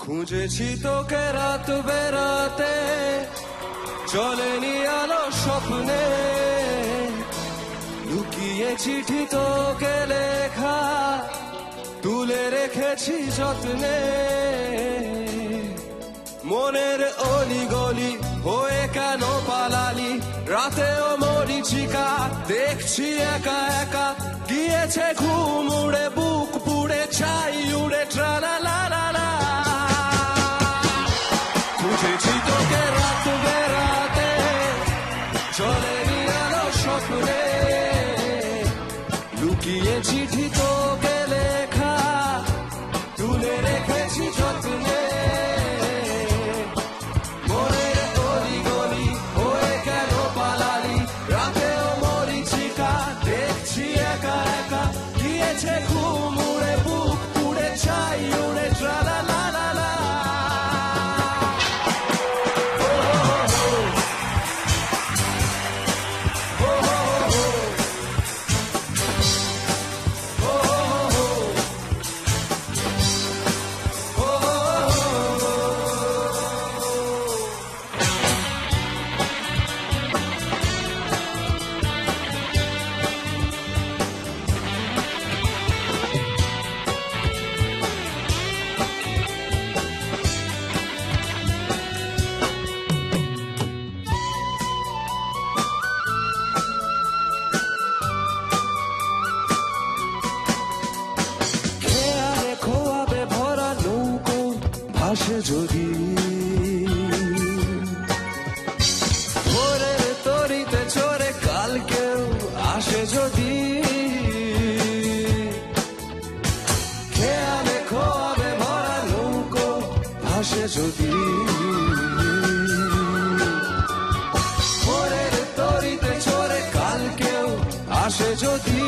খুঁজেছি তোকে রাত বেরাতে, চলেনি আলো স্বপ্নে, লুকিয়ে চিঠি তোকে লেখা, তুলে রেখেছি যত্নে। মনের অলি গলি হয়ে কেন পালালি, রাতেও মরিচিকা দেখছি একা একা, গিয়েছে ঘুম উড়ে বুক পুড়ে ছাই উড়ে ট্রালা লা লা লা। খুঁজেছি তোকে রাত বেরাতে, চলেনি আলো স্বপ্নে, লুকিয়ে চিঠি তোকে লেখা, তুলে রেখেছি যত্নে। মনের অলি গলি হয়ে কেন পালালি, রাতেও মরিচিকা দেখছি একা একা, গিয়েছে ঘুম উড়ে বুক পুড়ে ছাই উড়ে ট্রালা লা লা লা। আসে যদি ভোরের তরিতে চড়ে কাল কেউ আসে যদি, খেয়ালে খোয়াবে ভরা নৌকো ভাসে যদি, ভোরের তরিতে চড়ে কাল কেউ আসে যদি।